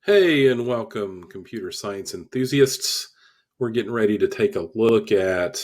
Hey, and welcome, computer science enthusiasts. We're getting ready to take a look at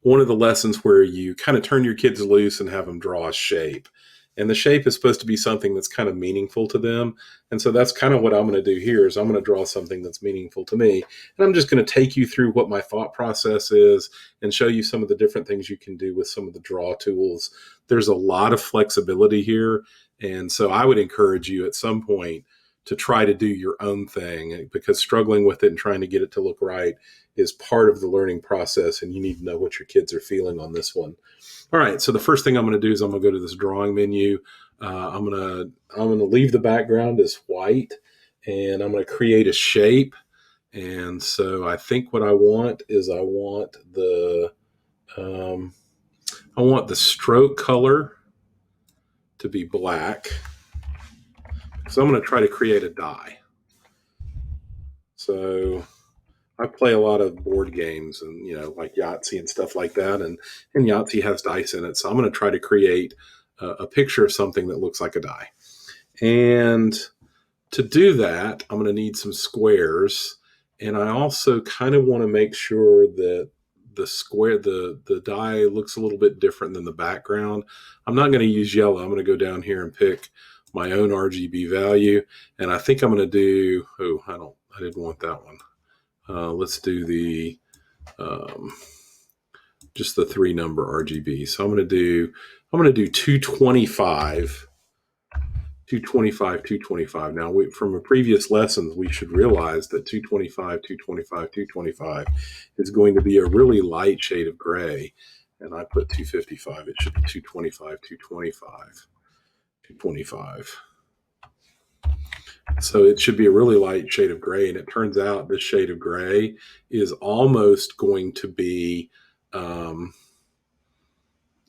one of the lessons where you kind of turn your kids loose and have them draw a shape. And the shape is supposed to be something that's kind of meaningful to them. And so that's kind of what I'm going to do here is I'm going to draw something that's meaningful to me. And I'm just going to take you through what my thought process is and show you some of the different things you can do with some of the draw tools. There's a lot of flexibility here. And so I would encourage you at some point to try to do your own thing, because struggling with it and trying to get it to look right is part of the learning process, and you need to know what your kids are feeling on this one. All right, so the first thing I'm going to do is I'm going to go to this drawing menu. I'm going to leave the background as white, and I'm going to create a shape. And so I think what I want is I want the stroke color to be black. So I'm going to try to create a die. So I play a lot of board games and, like Yahtzee and stuff like that. And Yahtzee has dice in it. So I'm going to try to create a picture of something that looks like a die. And to do that, I'm going to need some squares. And I also kind of want to make sure that the die looks a little bit different than the background. I'm not going to use yellow. I'm going to go down here and pick my own RGB value. And I think I'm going to do, I didn't want that one. Let's do the just the 3-number RGB. So I'm going to do 225, 225, 225. Now, from a previous lessons, we should realize that 225, 225, 225 is going to be a really light shade of gray. And I put 255. It should be 225, 225, 225. So it should be a really light shade of gray. And it turns out this shade of gray is almost going to be,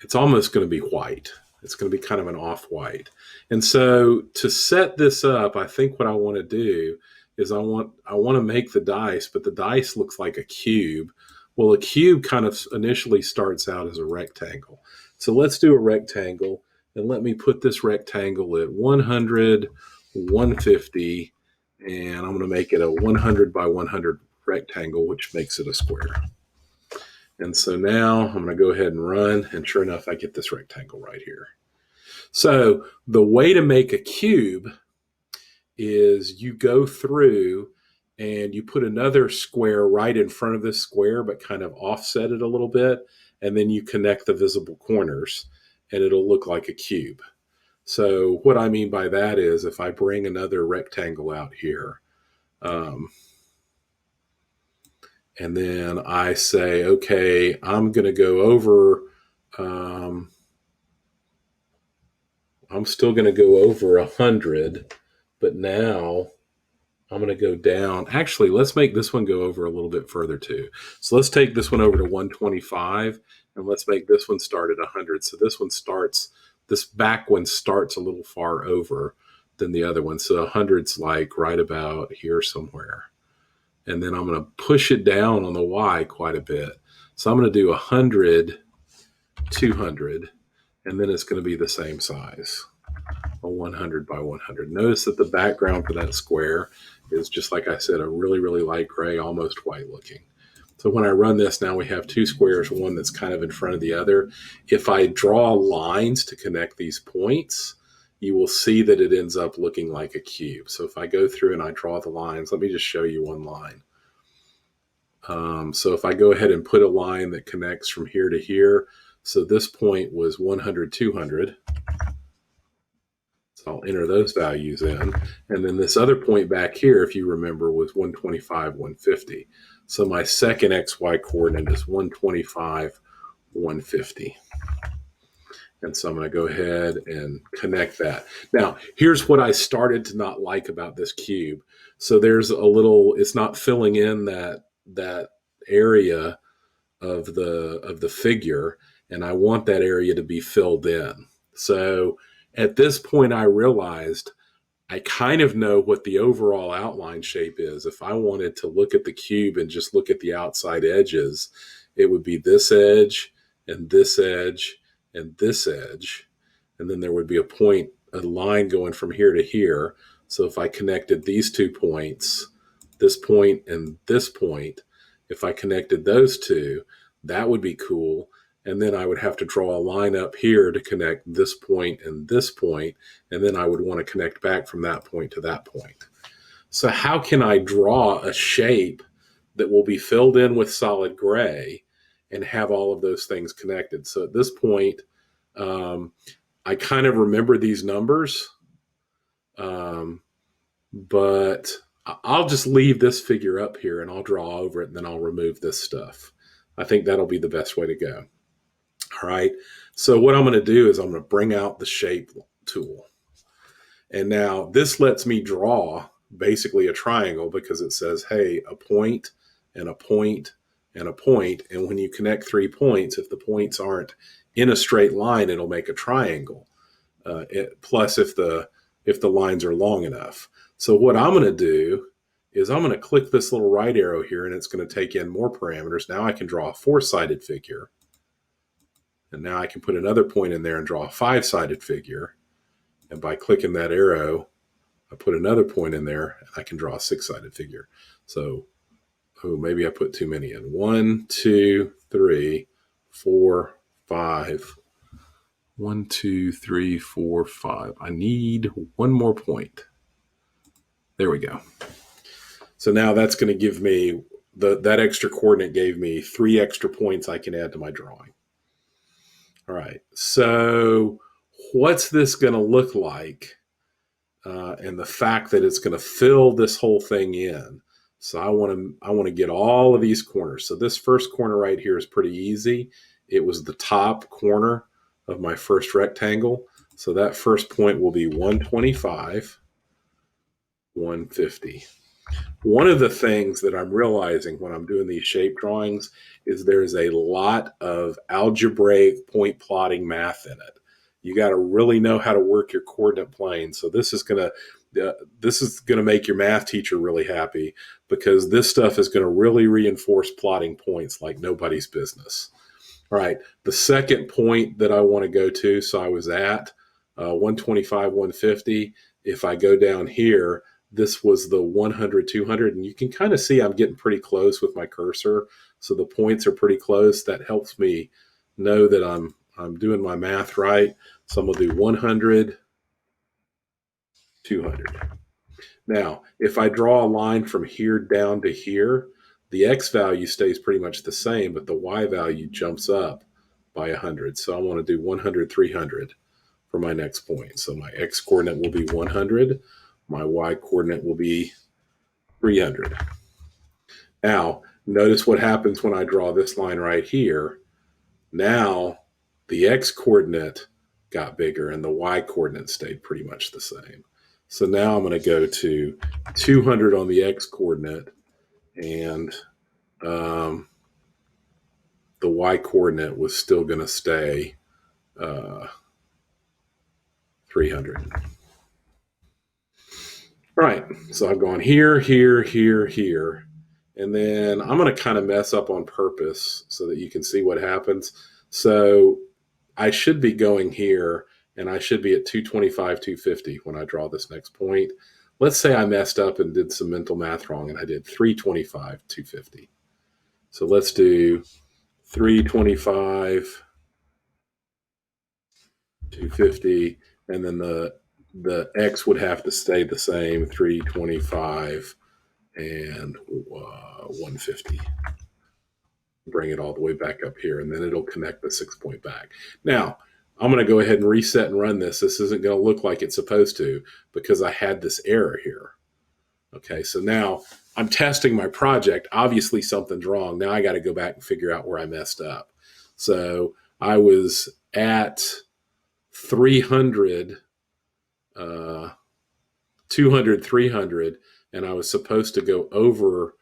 it's almost going to be white. It's going to be kind of an off-white. And so to set this up, I think what I want to do is I want to make the dice, but the dice looks like a cube. Well, a cube kind of initially starts out as a rectangle. So let's do a rectangle, and let me put this rectangle at 100, 150, and I'm going to make it a 100 by 100 rectangle, which makes it a square. And so now I'm going to go ahead and run, and sure enough, I get this rectangle right here. So the way to make a cube is you go through and you put another square right in front of this square, but kind of offset it a little bit, and then you connect the visible corners, and it'll look like a cube. So what I mean by that is if I bring another rectangle out here, and then I say, okay, I'm going to go over, I'm still going to go over 100, but now I'm going to go down. Actually, let's make this one go over a little bit further too. So let's take this one over to 125, and let's make this one start at 100. So this back one starts a little far over than the other one. So 100's like right about here somewhere. And then I'm going to push it down on the Y quite a bit. So I'm going to do 100, 200, and then it's going to be the same size, a 100 by 100. Notice that the background for that square is, just like I said, a really, really light gray, almost white looking. So when I run this, now we have two squares, one that's kind of in front of the other. If I draw lines to connect these points, you will see that it ends up looking like a cube. So if I go through and I draw the lines, let me just show you one line. So if I go ahead and put a line that connects from here to here, so this point was 100, 200. So I'll enter those values in. And then this other point back here, if you remember, was 125, 150. So my second XY coordinate is 125, 150. And so I'm going to go ahead and connect that. Now, here's what I started to not like about this cube. So there's a little, it's not filling in that area of the figure, and I want that area to be filled in. So at this point, I realized I kind of know what the overall outline shape is. If I wanted to look at the cube and just look at the outside edges, it would be this edge and this edge and this edge. And then there would be a line going from here to here. So if I connected these 2 points, this point and this point, if I connected those two, that would be cool. And then I would have to draw a line up here to connect this point and this point. And then I would want to connect back from that point to that point. So how can I draw a shape that will be filled in with solid gray and have all of those things connected? So at this point, I kind of remember these numbers, but I'll just leave this figure up here and I'll draw over it and then I'll remove this stuff. I think that'll be the best way to go. All right. So what I'm going to do is I'm going to bring out the shape tool. And now this lets me draw basically a triangle because it says, hey, a point and a point and a point. And when you connect 3 points, if the points aren't in a straight line, it'll make a triangle. Plus if the lines are long enough. So what I'm going to do is I'm going to click this little right arrow here and it's going to take in more parameters. Now I can draw a 4-sided figure. And now I can put another point in there and draw a 5-sided figure. And by clicking that arrow, I put another point in there and I can draw a 6-sided figure. So, maybe I put too many in. 1, 2, 3, 4, 5. 1, 2, 3, 4, 5. I need one more point. There we go. So now that's going to give me, that extra coordinate gave me 3 extra points I can add to my drawing. All right, so what's this going to look like? And the fact that it's going to fill this whole thing in. So I want to get all of these corners. So this first corner right here is pretty easy. It was the top corner of my first rectangle. So that first point will be 125, 150. One of the things that I'm realizing when I'm doing these shape drawings is there's a lot of algebraic point plotting math in it. You got to really know how to work your coordinate plane. So this is going to make your math teacher really happy because this stuff is going to really reinforce plotting points like nobody's business. All right, the second point that I want to go to, so I was at 125, 150. If I go down here, this was the 100, 200, and you can kind of see I'm getting pretty close with my cursor. So the points are pretty close. That helps me know that I'm doing my math right. So I'm going to do 100, 200. Now, if I draw a line from here down to here, the X value stays pretty much the same, but the Y value jumps up by 100. So I want to do 100, 300 for my next point. So my X coordinate will be 100. My Y coordinate will be 300. Now, notice what happens when I draw this line right here. Now, the X coordinate got bigger and the Y coordinate stayed pretty much the same. So now I'm going to go to 200 on the X coordinate and the Y coordinate was still going to stay 300. Right, so I've gone here, here, here, here, and then I'm going to kind of mess up on purpose so that you can see what happens. So I should be going here, and I should be at 225, 250 when I draw this next point. Let's say I messed up and did some mental math wrong, and I did 325, 250. So let's do 325, 250, and then the X would have to stay the same, 325 and 150. Bring it all the way back up here, and then it'll connect the 6-point back. Now, I'm going to go ahead and reset and run this. This isn't going to look like it's supposed to because I had this error here. Okay, so now I'm testing my project. Obviously, something's wrong. Now I got to go back and figure out where I messed up. So I was at 300, 200, 300, and I was supposed to go over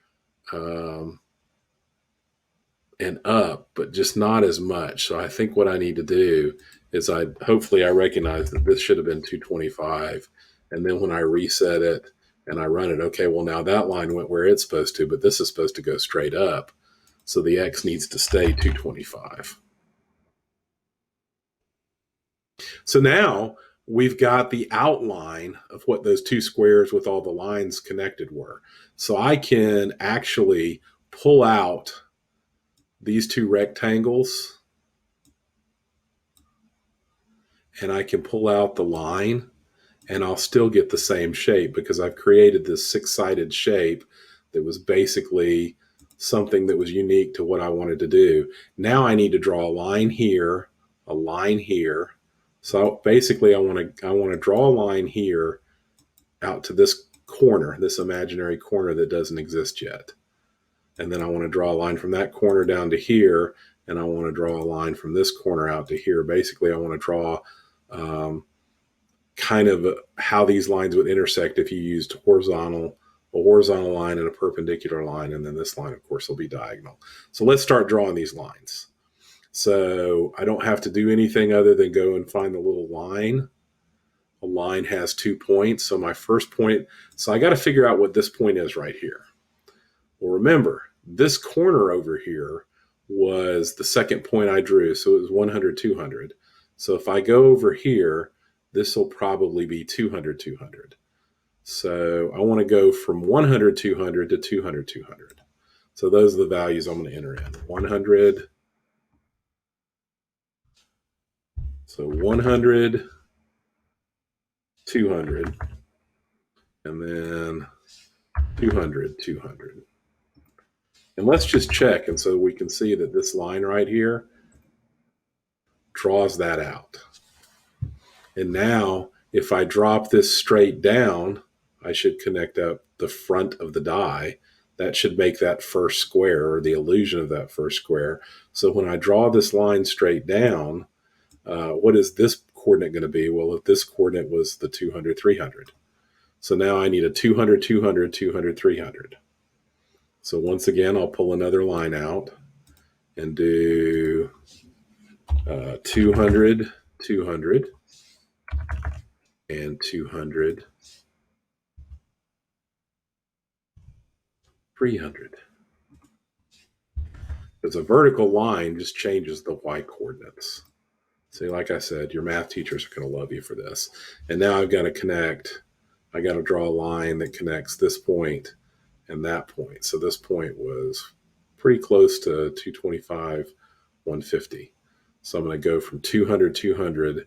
and up, but just not as much. So I think what I need to do is hopefully I recognize that this should have been 225. And then when I reset it and I run it, okay, well now that line went where it's supposed to, but this is supposed to go straight up. So the X needs to stay 225. So now we've got the outline of what those two squares with all the lines connected were. So I can actually pull out these two rectangles, and I can pull out the line, and I'll still get the same shape because I've created this six-sided shape that was basically something that was unique to what I wanted to do. Now I need to draw a line here, a line here. So basically I want to draw a line here out to this corner, this imaginary corner that doesn't exist yet. And then I want to draw a line from that corner down to here, and I want to draw a line from this corner out to here. Basically, I want to draw kind of how these lines would intersect if you used a horizontal line and a perpendicular line, and then this line, of course, will be diagonal. So let's start drawing these lines. So I don't have to do anything other than go and find the little line. A line has 2 points. So my first point, so I got to figure out what this point is right here. Well, remember, this corner over here was the second point I drew. So it was 100, 200. So if I go over here, this will probably be 200, 200. So I want to go from 100, 200 to 200, 200. So those are the values I'm going to enter in. 100. So 100, 200, and then 200, 200. And let's just check, and so we can see that this line right here draws that out. And now, if I drop this straight down, I should connect up the front of the die. That should make that first square, or the illusion of that first square. So when I draw this line straight down, what is this coordinate going to be? Well, if this coordinate was the 200, 300. So now I need a 200, 200, 200, 300. So once again, I'll pull another line out and do 200, 200, and 200, 300. Because a vertical line just changes the y coordinates. See, like I said, your math teachers are going to love you for this. And now I've got to connect. I got to draw a line that connects this point and that point. So this point was pretty close to 225, 150. So I'm going to go from 200, 200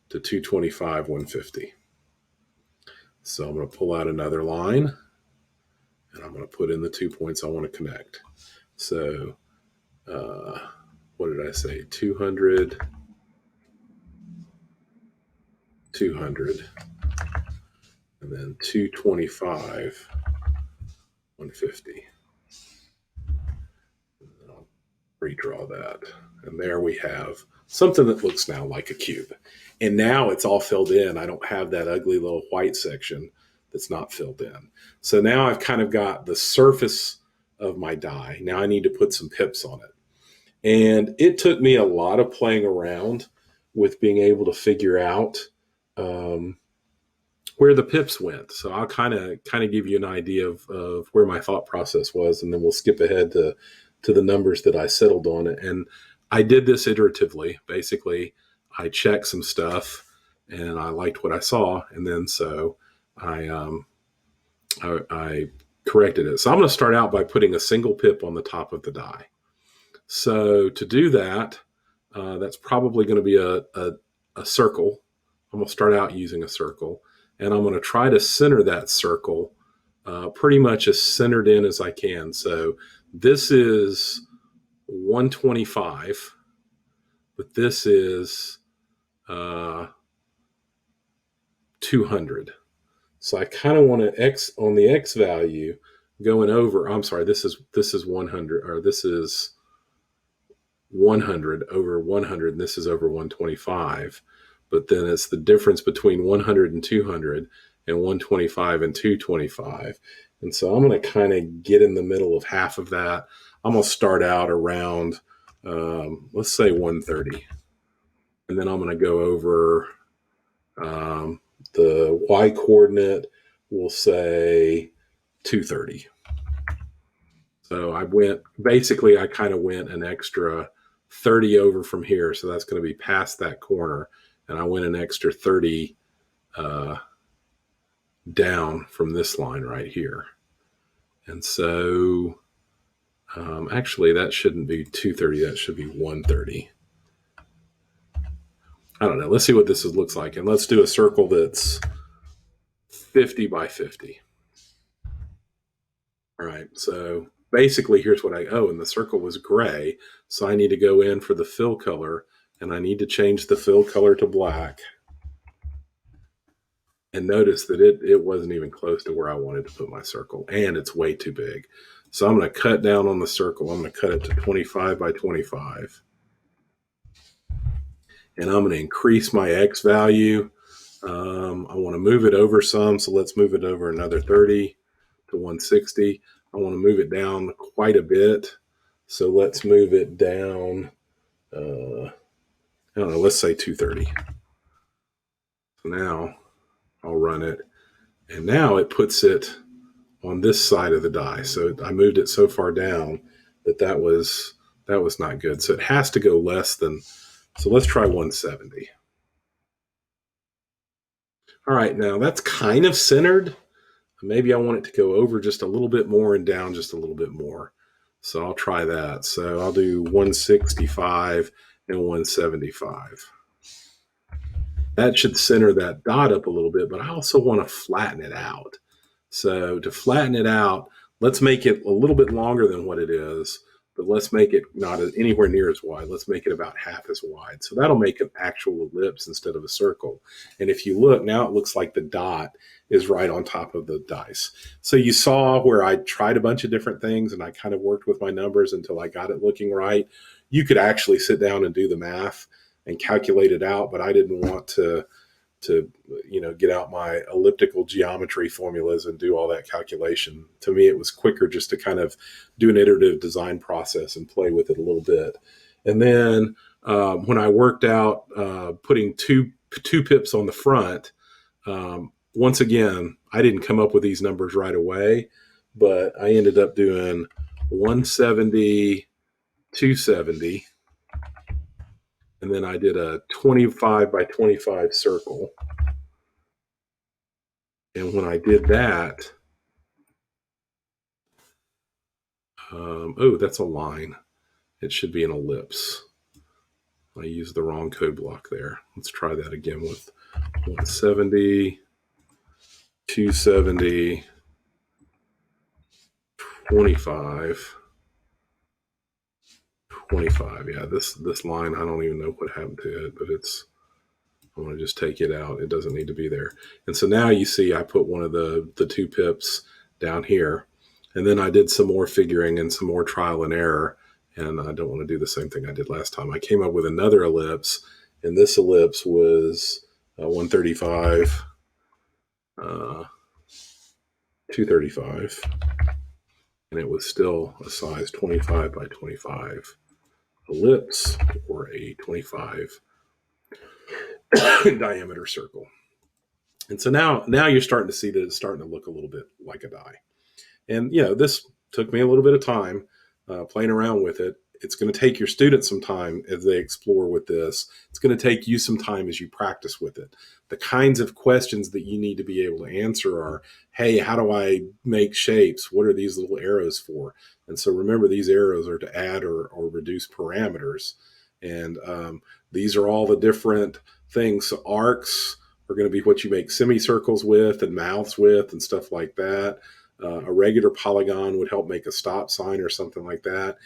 to 225, 150. So I'm going to pull out another line, and I'm going to put in the 2 points I want to connect. So what did I say? 200, 200, and then 225, 150. I'll redraw that. And there we have something that looks now like a cube. And now it's all filled in. I don't have that ugly little white section that's not filled in. So now I've kind of got the surface of my die. Now I need to put some pips on it. And it took me a lot of playing around with being able to figure out where the pips went. So I'll kind of give you an idea of where my thought process was, and then we'll skip ahead to the numbers that I settled on. And I did this iteratively. Basically, I checked some stuff, and I liked what I saw, and then so I corrected it. So I'm going to start out by putting a single pip on the top of the die. So to do that, that's probably going to be a circle. I'm going to start out using a circle, and I'm going to try to center that circle pretty much as centered in as I can. So this is 125, but this is 200. So I kind of want to X on the X value going over. I'm sorry, this is 100, or this is 100 over 100, and this is over 125. But then it's the difference between 100 and 200 and 125 and 225. And so I'm going to kind of get in the middle of half of that. I'm going to start out around, let's say 130. And then I'm going to go over the Y coordinate, we'll say 230. So I kind of went an extra 30 over from here. So that's going to be past that corner. And I went an extra 30 uh, down from this line right here. And so actually that shouldn't be 230, that should be 130. I don't know. Let's see what this looks like. And let's do a circle that's 50 by 50. All right. So basically here's what and the circle was gray. So I need to go in for the fill color, and I need to change the fill color to black. And notice that it wasn't even close to where I wanted to put my circle, and it's way too big. So I'm going to cut down on the circle. I'm going to cut it to 25 by 25. And I'm going to increase my X value. I want to move it over some, so let's move it over another 30 to 160. I want to move it down quite a bit, so let's move it down, I don't know, let's say 230. So now I'll run it, and now it puts it on this side of the die. So I moved it so far down that was not good. So it has to go less than, so let's try 170. All right, now that's kind of centered. Maybe I want it to go over just a little bit more and down just a little bit more. So I'll try that. So I'll do 165 and 175. That should center that dot up a little bit, but I also want to flatten it out. So to flatten it out, let's make it a little bit longer than what it is, but let's make it not anywhere near as wide. Let's make it about half as wide. So that'll make an actual ellipse instead of a circle. And if you look, now it looks like the dot is right on top of the dice. So you saw where I tried a bunch of different things and I kind of worked with my numbers until I got it looking right. You could actually sit down and do the math and calculate it out, but I didn't want to get out my elliptical geometry formulas and do all that calculation. To me, it was quicker just to kind of do an iterative design process and play with it a little bit. And then when I worked out putting two pips on the front, once again, I didn't come up with these numbers right away, but I ended up doing 170, 270, and then I did a 25 by 25 circle. And when I did that, that's a line. It should be an ellipse. I used the wrong code block there. Let's try that again with 170, 270, 25, 25. Yeah, this line, I don't even know what happened to it, but I'm going to just take it out. It doesn't need to be there. And so now you see I put one of the 2 pips down here. And then I did some more figuring and some more trial and error. And I don't want to do the same thing I did last time. I came up with another ellipse. And this ellipse was 135, 235. And it was still a size 25 by 25 ellipse, or a 25 diameter circle. And so now you're starting to see that it's starting to look a little bit like a die. And this took me a little bit of time playing around with it. It's going to take your students some time as they explore with this. It's going to take you some time as you practice with it. The kinds of questions that you need to be able to answer are, hey, how do I make shapes? What are these little arrows for? And so remember, these arrows are to add or reduce parameters. And these are all the different things. So arcs are going to be what you make semicircles with and mouths with and stuff like that. A regular polygon would help make a stop sign or something like that.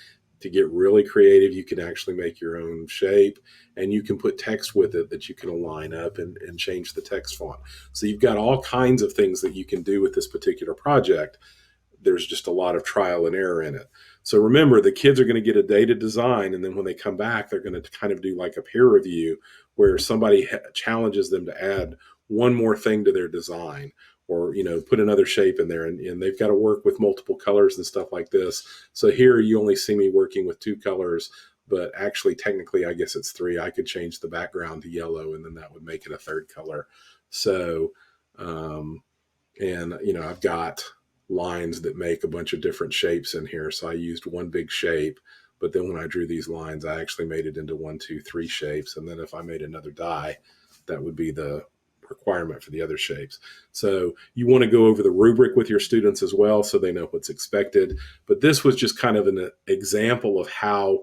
To get really creative, you can actually make your own shape, and you can put text with it that you can align up and change the text font. So you've got all kinds of things that you can do with this particular project. There's just a lot of trial and error in it. So remember, the kids are going to get a day to design, and then when they come back, they're going to kind of do like a peer review where somebody challenges them to add one more thing to their design, or put another shape in there, and they've got to work with multiple colors and stuff like this. So here you only see me working with 2 colors, but actually technically I guess it's 3. I could change the background to yellow, and then that would make it a 3rd color. So I've got lines that make a bunch of different shapes in here. So I used one big shape, but then when I drew these lines, I actually made it into 1, 2, 3 shapes. And then if I made another die, that would be the requirement for the other shapes. So you want to go over the rubric with your students as well so they know what's expected. But this was just kind of an example of how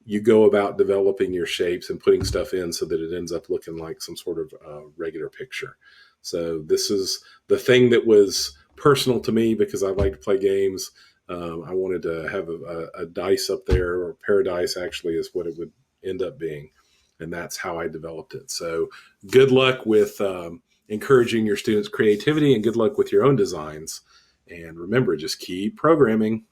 you go about developing your shapes and putting stuff in so that it ends up looking like some sort of regular picture. So this is the thing that was personal to me because I like to play games. I wanted to have a dice up there, or paradise actually is what it would end up being. And that's how I developed it. So good luck with encouraging your students' creativity, and good luck with your own designs. And remember, just keep programming.